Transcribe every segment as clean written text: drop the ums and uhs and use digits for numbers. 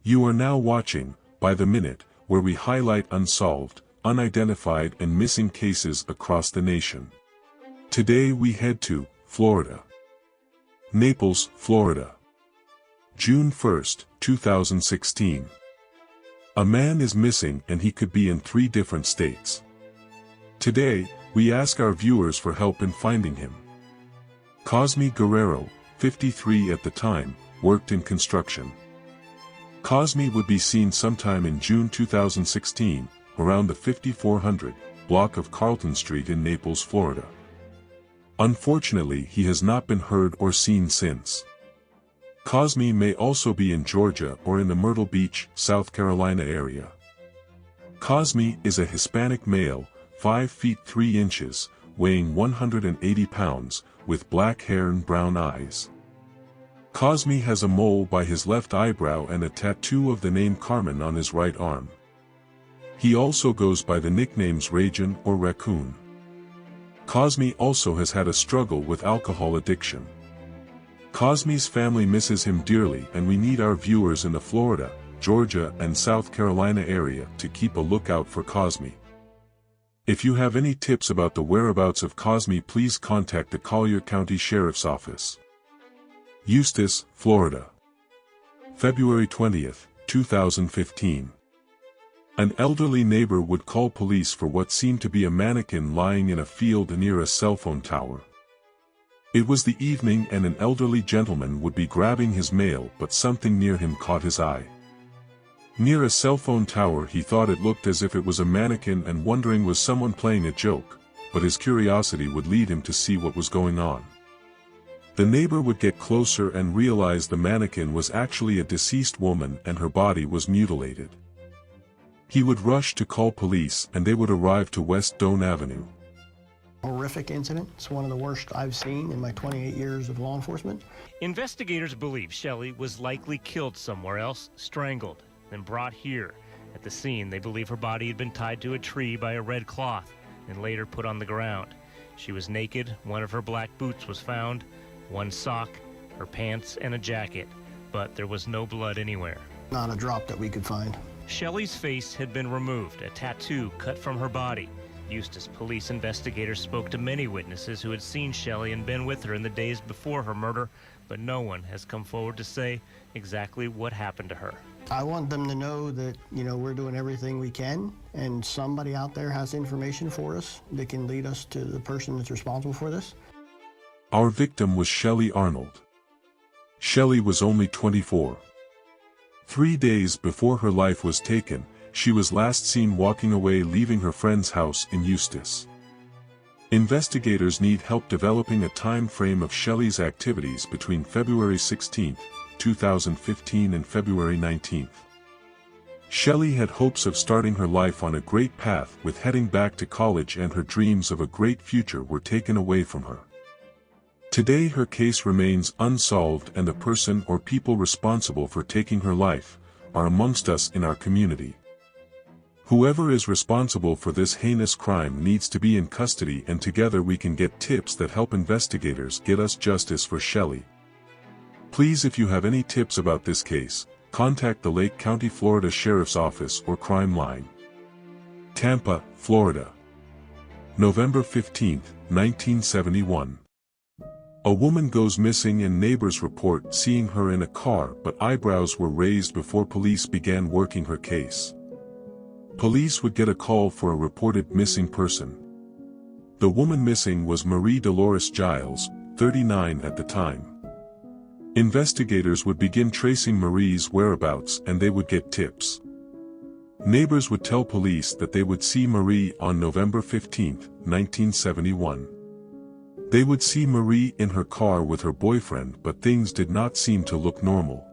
You are now watching, By the Minute, where we highlight unsolved, unidentified and missing cases across the nation. Today we head to Florida. Naples, Florida. June 1, 2016. A man is missing and he could be in 3 different states. Today, we ask our viewers for help in finding him. Cosmi Guerrero, 53 at the time, worked in construction. Cosmi would be seen sometime in June 2016, around the 5400 block of Carlton Street in Naples, Florida. Unfortunately, he has not been heard or seen since. Cosmi may also be in Georgia or in the Myrtle Beach, South Carolina area. Cosmi is a Hispanic male, 5 feet 3 inches, weighing 180 pounds, with black hair and brown eyes. Cosmi has a mole by his left eyebrow and a tattoo of the name Carmen on his right arm. He also goes by the nicknames Ragin or Raccoon. Cosmi also has had a struggle with alcohol addiction. Cosmi's family misses him dearly and we need our viewers in the Florida, Georgia and South Carolina area to keep a lookout for Cosmi. If you have any tips about the whereabouts of Cosmi, please contact the Collier County Sheriff's Office. Eustis, Florida. February 20, 2015. An elderly neighbor would call police for what seemed to be a mannequin lying in a field near a cell phone tower. It was the evening and an elderly gentleman would be grabbing his mail, but something near him caught his eye. Near a cell phone tower, he thought it looked as if it was a mannequin and wondering was someone playing a joke, but his curiosity would lead him to see what was going on. The neighbor would get closer and realize the mannequin was actually a deceased woman and her body was mutilated. He would rush to call police and they would arrive to West Doane Avenue. Horrific incident. It's one of the worst I've seen in my 28 years of law enforcement. Investigators believe Shelly was likely killed somewhere else, strangled, then brought here. At the scene, they believe her body had been tied to a tree by a red cloth and later put on the ground. She was naked, one of her black boots was found, one sock, her pants, and a jacket, but there was no blood anywhere. Not a drop that we could find. Shelly's face had been removed, a tattoo cut from her body. Eustis police investigators spoke to many witnesses who had seen Shelly and been with her in the days before her murder, but no one has come forward to say exactly what happened to her. I want them to know that, we're doing everything we can, and somebody out there has information for us that can lead us to the person that's responsible for this. Our victim was Shelly Arnold. Shelly was only 24. 3 days before her life was taken, she was last seen walking away leaving her friend's house in Eustis. Investigators need help developing a time frame of Shelly's activities between February 16, 2015 and February 19. Shelly had hopes of starting her life on a great path with heading back to college, and her dreams of a great future were taken away from her. Today her case remains unsolved and the person or people responsible for taking her life are amongst us in our community. Whoever is responsible for this heinous crime needs to be in custody, and together we can get tips that help investigators get us justice for Shelly. Please, if you have any tips about this case, contact the Lake County, Florida Sheriff's Office or Crime Line. Tampa, Florida. November 15, 1971. A woman goes missing and neighbors report seeing her in a car, but eyebrows were raised before police began working her case. Police would get a call for a reported missing person. The woman missing was Marie Dolores Giles, 39 at the time. Investigators would begin tracing Marie's whereabouts and they would get tips. Neighbors would tell police that they would see Marie on November 15, 1971. They would see Marie in her car with her boyfriend, but things did not seem to look normal.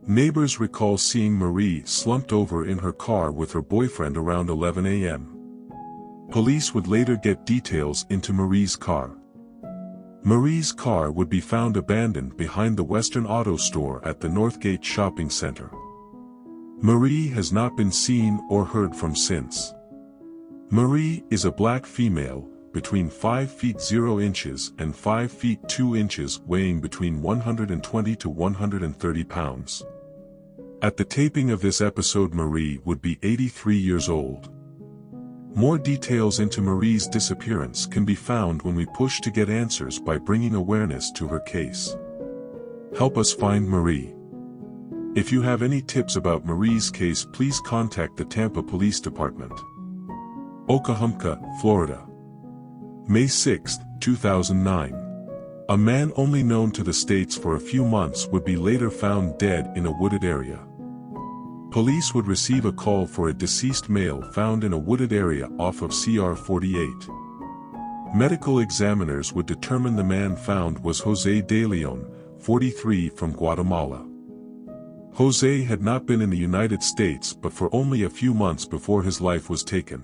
Neighbors recall seeing Marie slumped over in her car with her boyfriend around 11 a.m. Police would later get details into Marie's car. Marie's car would be found abandoned behind the Western Auto Store at the Northgate Shopping Center. Marie has not been seen or heard from since. Marie is a black female, between 5 feet 0 inches and 5 feet 2 inches, weighing between 120 to 130 pounds. At the taping of this episode, Marie would be 83 years old. More details into Marie's disappearance can be found when we push to get answers by bringing awareness to her case. Help us find Marie. If you have any tips about Marie's case, please contact the Tampa Police Department. Oklahoma, Florida. May 6, 2009. A man only known to the States for a few months would be later found dead in a wooded area. Police would receive a call for a deceased male found in a wooded area off of CR 48. Medical examiners would determine the man found was Jose Delon, 43, from Guatemala. Jose had not been in the United States but for only a few months before his life was taken.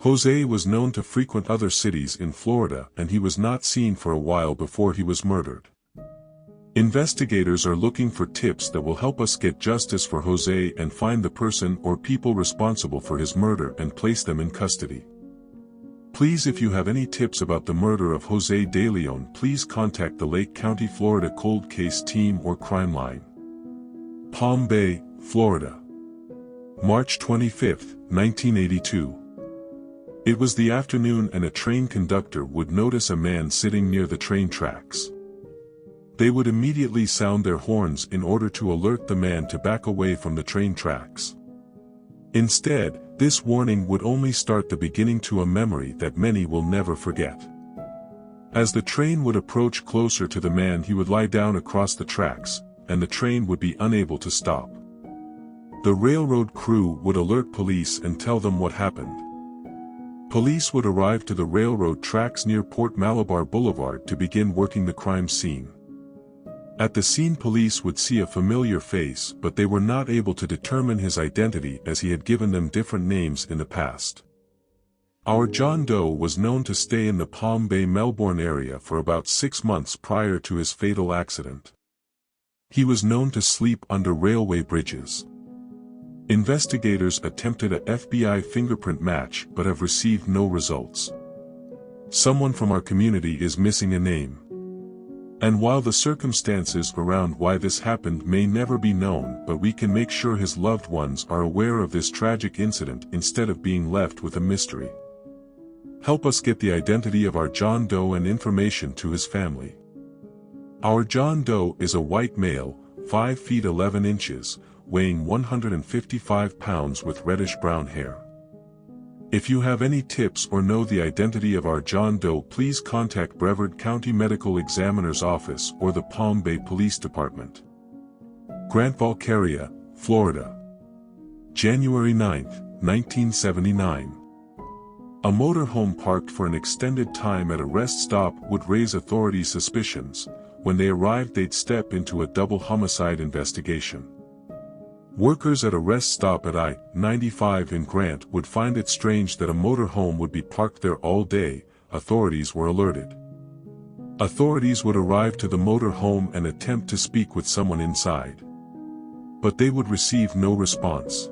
Jose was known to frequent other cities in Florida, and he was not seen for a while before he was murdered. Investigators are looking for tips that will help us get justice for Jose and find the person or people responsible for his murder and place them in custody. Please, if you have any tips about the murder of Jose Delon, please contact the Lake County, Florida Cold Case Team or Crime Line. Palm Bay, Florida. March 25, 1982. It was the afternoon and a train conductor would notice a man sitting near the train tracks. They would immediately sound their horns in order to alert the man to back away from the train tracks. Instead, this warning would only start the beginning to a memory that many will never forget. As the train would approach closer to the man, he would lie down across the tracks, and the train would be unable to stop. The railroad crew would alert police and tell them what happened. Police would arrive to the railroad tracks near Port Malabar Boulevard to begin working the crime scene. At the scene, police would see a familiar face, but they were not able to determine his identity as he had given them different names in the past. Our John Doe was known to stay in the Palm Bay, Melbourne area for about 6 months prior to his fatal accident. He was known to sleep under railway bridges. Investigators attempted a FBI fingerprint match but have received no results. Someone from our community is missing a name. And while the circumstances around why this happened may never be known, but we can make sure his loved ones are aware of this tragic incident instead of being left with a mystery. Help us get the identity of our John Doe and information to his family. Our John Doe is a white male, 5 feet 11 inches, weighing 155 pounds with reddish-brown hair. If you have any tips or know the identity of our John Doe, please contact Brevard County Medical Examiner's Office or the Palm Bay Police Department. Grant Valcaria, Florida. January 9, 1979. A motorhome parked for an extended time at a rest stop would raise authorities' suspicions. When they arrived, they'd step into a double homicide investigation. Workers at a rest stop at I-95 in Grant would find it strange that a motorhome would be parked there all day. Authorities were alerted. Authorities would arrive to the motorhome and attempt to speak with someone inside. But they would receive no response.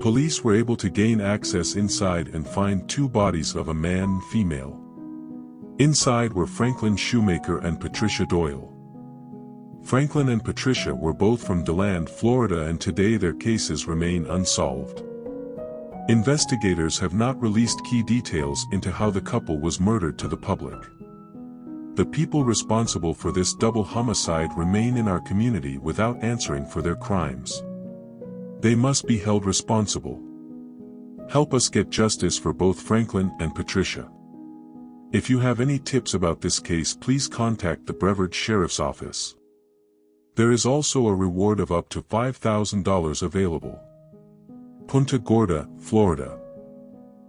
Police were able to gain access inside and find 2 bodies of a man and female. Inside were Franklin Shoemaker and Patricia Doyle. Franklin and Patricia were both from Delon, Florida, and today their cases remain unsolved. Investigators have not released key details into how the couple was murdered to the public. The people responsible for this double homicide remain in our community without answering for their crimes. They must be held responsible. Help us get justice for both Franklin and Patricia. If you have any tips about this case, please contact the Brevard Sheriff's Office. There is also a reward of up to $5,000 available. Punta Gorda, Florida.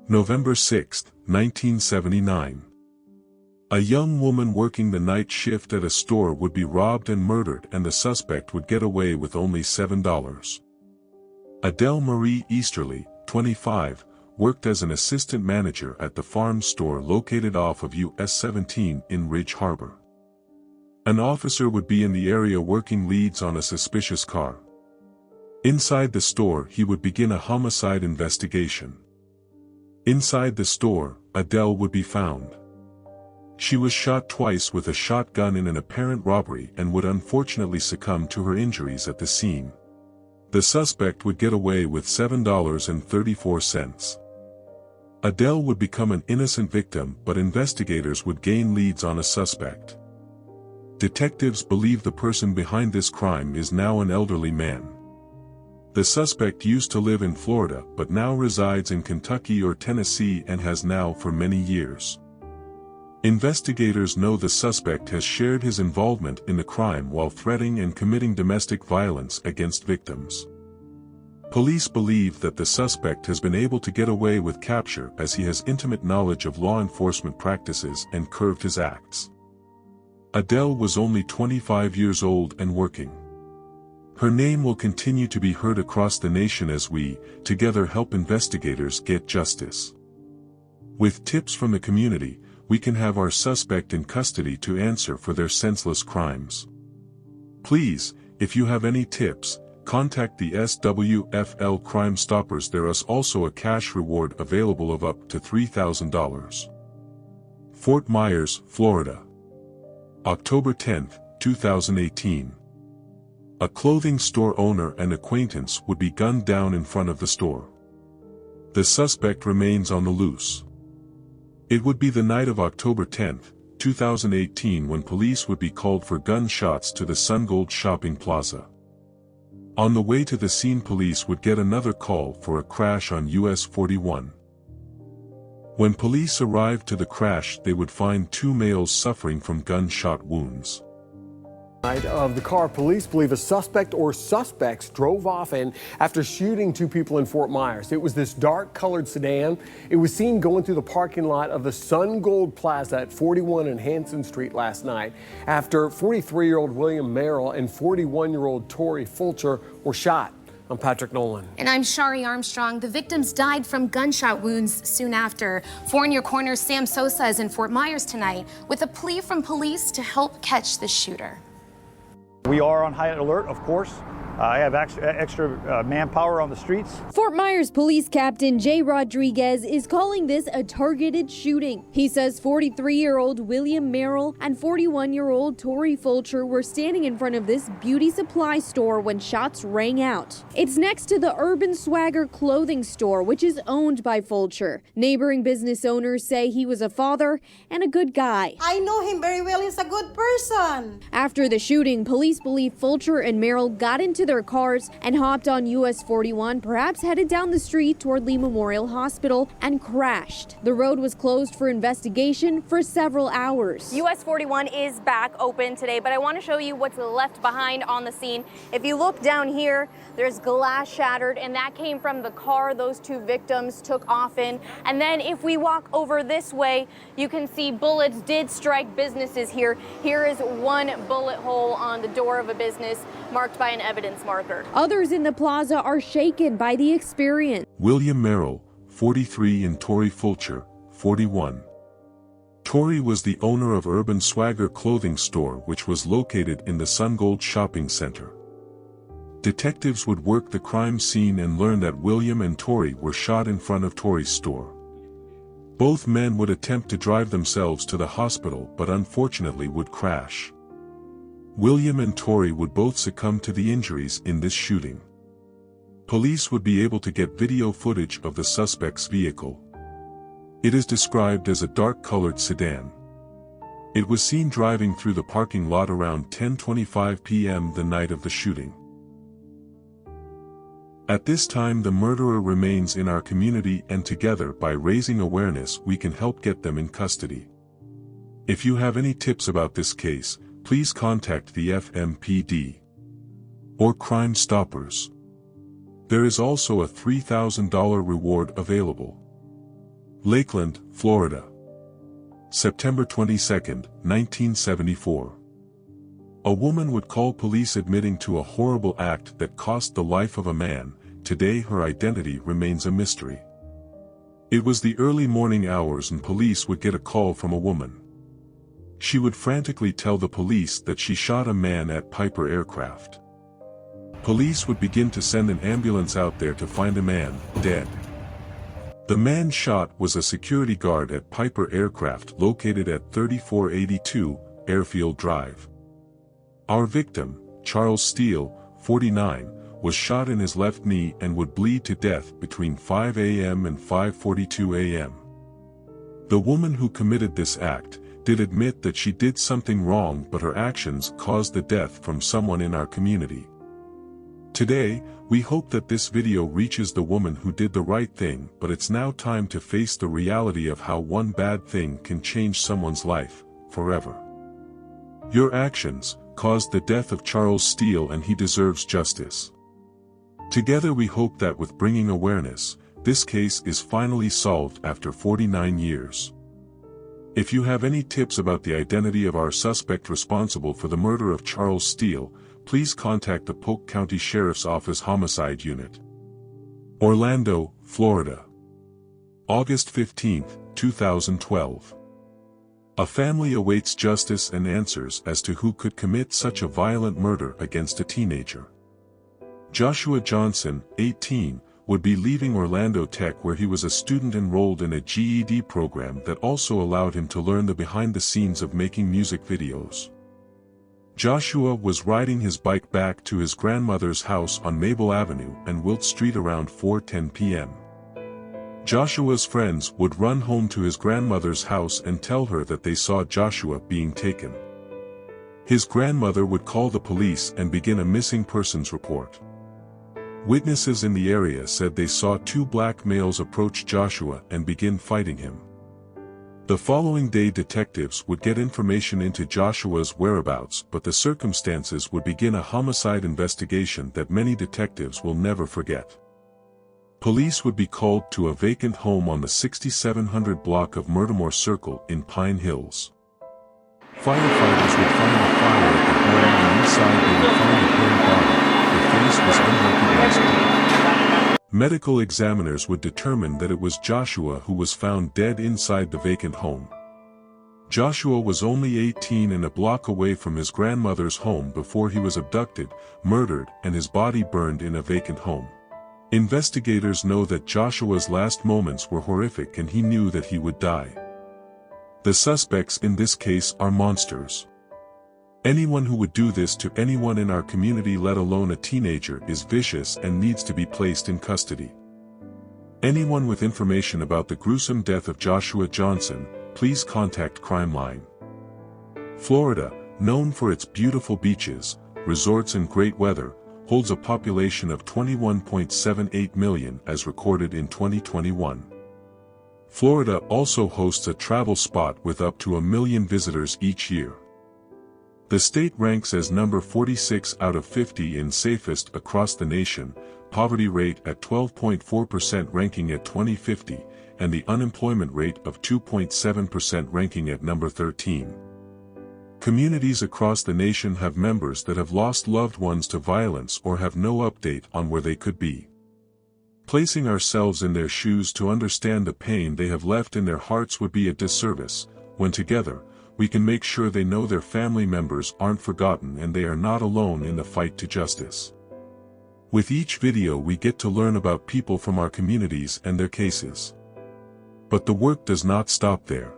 November 6, 1979. A young woman working the night shift at a store would be robbed and murdered, and the suspect would get away with only $7. Adele Marie Easterly, 25, worked as an assistant manager at the farm store located off of US 17 in Ridge Harbor. An officer would be in the area working leads on a suspicious car. Inside the store, he would begin a homicide investigation. Inside the store, Adele would be found. She was shot twice with a shotgun in an apparent robbery and would unfortunately succumb to her injuries at the scene. The suspect would get away with $7.34. Adele would become an innocent victim, but investigators would gain leads on a suspect. Detectives believe the person behind this crime is now an elderly man. The suspect used to live in Florida but now resides in Kentucky or Tennessee and has now for many years. Investigators know the suspect has shared his involvement in the crime while threatening and committing domestic violence against victims. Police believe that the suspect has been able to get away with capture as he has intimate knowledge of law enforcement practices and curbed his acts. Adele was only 25 years old and working. Her name will continue to be heard across the nation as we, together, help investigators get justice. With tips from the community, we can have our suspect in custody to answer for their senseless crimes. Please, if you have any tips, contact the SWFL Crime Stoppers. There is also a cash reward available of up to $3,000. Fort Myers, Florida. October 10, 2018. A clothing store owner and acquaintance would be gunned down in front of the store. The suspect remains on the loose. It would be the night of October 10, 2018 when police would be called for gunshots to the SunGold shopping plaza. On the way to the scene, police would get another call for a crash on US 41. When police arrived to the crash, they would find two males suffering from gunshot wounds. Of the car police believe a suspect or suspects drove off in after shooting two people in Fort Myers. It was this dark-colored sedan. It was seen going through the parking lot of the SunGold Plaza at 41 and Hanson Street last night after 43-year-old William Merrill and 41-year-old Tori Fulcher were shot. I'm Patrick Nolan. And I'm Shari Armstrong. The victims died from gunshot wounds soon after. 4 News Corner's Sam Sosa is in Fort Myers tonight with a plea from police to help catch the shooter. We are on high alert, of course. I have extra manpower on the streets. Fort Myers Police Captain Jay Rodriguez is calling this a targeted shooting. He says 43-year-old William Merrill and 41-year-old Tori Fulcher were standing in front of this beauty supply store when shots rang out. It's next to the Urban Swagger clothing store, which is owned by Fulcher. Neighboring business owners say he was a father and a good guy. I know him very well. He's a good person. After the shooting, police believe Fulcher and Merrill got into their cars and hopped on US 41, perhaps headed down the street toward Lee Memorial Hospital, and crashed. The road was closed for investigation for several hours. US 41 is back open today, but I want to show you what's left behind on the scene. If you look down here, there's glass shattered, and that came from the car those two victims took off in. And then if we walk over this way, you can see bullets did strike businesses here. Here is one bullet hole on the door of a business marked by an evidence marker. Others in the plaza are shaken by the experience. William Merrill, 43, and Tori Fulcher, 41. Tori was the owner of Urban Swagger clothing store, which was located in the SunGold shopping center. Detectives would work the crime scene and learn that William and Tori were shot in front of Tori's store. Both men would attempt to drive themselves to the hospital but unfortunately would crash. William and Tori would both succumb to the injuries in this shooting. Police would be able to get video footage of the suspect's vehicle. It is described as a dark-colored sedan. It was seen driving through the parking lot around 10:25 p.m. the night of the shooting. At this time, the murderer remains in our community, and together, by raising awareness, we can help get them in custody. If you have any tips about this case, please contact the FMPD or Crime Stoppers. There is also a $3,000 reward available. Lakeland, Florida. September 22, 1974. A woman would call police admitting to a horrible act that cost the life of a man. Today her identity remains a mystery. It was the early morning hours and police would get a call from a woman. She would frantically tell the police that she shot a man at Piper Aircraft. Police would begin to send an ambulance out there to find a man, dead. The man shot was a security guard at Piper Aircraft located at 3482 Airfield Drive. Our victim, Charles Steele, 49, was shot in his left knee and would bleed to death between 5 a.m. and 5:42 a.m. The woman who committed this act did admit that she did something wrong, but her actions caused the death from someone in our community. Today, we hope that this video reaches the woman who did the right thing, but it's now time to face the reality of how one bad thing can change someone's life forever. Your actions caused the death of Charles Steele, and he deserves justice. Together we hope that with bringing awareness, this case is finally solved after 49 years. If you have any tips about the identity of our suspect responsible for the murder of Charles Steele, please contact the Polk County Sheriff's Office Homicide Unit. Orlando, Florida. August 15, 2012. A family awaits justice and answers as to who could commit such a violent murder against a teenager. Joshua Johnson, 18, would be leaving Orlando Tech, where he was a student enrolled in a GED program that also allowed him to learn the behind the scenes of making music videos. Joshua was riding his bike back to his grandmother's house on Mabel Avenue and Wilt Street around 4:10 p.m. Joshua's friends would run home to his grandmother's house and tell her that they saw Joshua being taken. His grandmother would call the police and begin a missing persons report. Witnesses in the area said they saw two black males approach Joshua and begin fighting him. The following day, detectives would get information into Joshua's whereabouts, but the circumstances would begin a homicide investigation that many detectives will never forget. Police would be called to a vacant home on the 6700 block of Murdermore Circle in Pine Hills. Firefighters would find a fire at the home, and inside they would find a burned body. The face was unrecognizable. Medical examiners would determine that it was Joshua who was found dead inside the vacant home. Joshua was only 18 and a block away from his grandmother's home before he was abducted, murdered, and his body burned in a vacant home. Investigators know that Joshua's last moments were horrific, and he knew that he would die. The suspects in this case are monsters. Anyone who would do this to anyone in our community, let alone a teenager, is vicious and needs to be placed in custody. Anyone with information about the gruesome death of Joshua Johnson, please contact Crime Line. Florida, known for its beautiful beaches, resorts and great weather, holds a population of 21.78 million as recorded in 2021. Florida also hosts a travel spot with up to 1 million visitors each year. The state ranks as number 46 out of 50 in safest across the nation, poverty rate at 12.4% ranking at 2050, and the unemployment rate of 2.7% ranking at number 13. Communities across the nation have members that have lost loved ones to violence or have no update on where they could be. Placing ourselves in their shoes to understand the pain they have left in their hearts would be a disservice. When together, we can make sure they know their family members aren't forgotten and they are not alone in the fight to justice. With each video we get to learn about people from our communities and their cases. But the work does not stop there.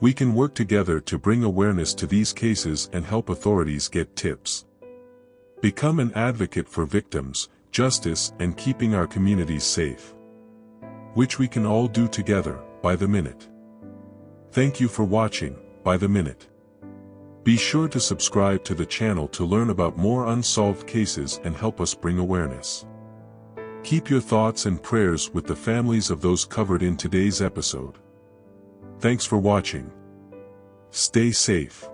We can work together to bring awareness to these cases and help authorities get tips. Become an advocate for victims, justice, and keeping our communities safe. Which we can all do together, by the minute. Thank you for watching, By the Minute. Be sure to subscribe to the channel to learn about more unsolved cases and help us bring awareness. Keep your thoughts and prayers with the families of those covered in today's episode. Thanks for watching. Stay safe.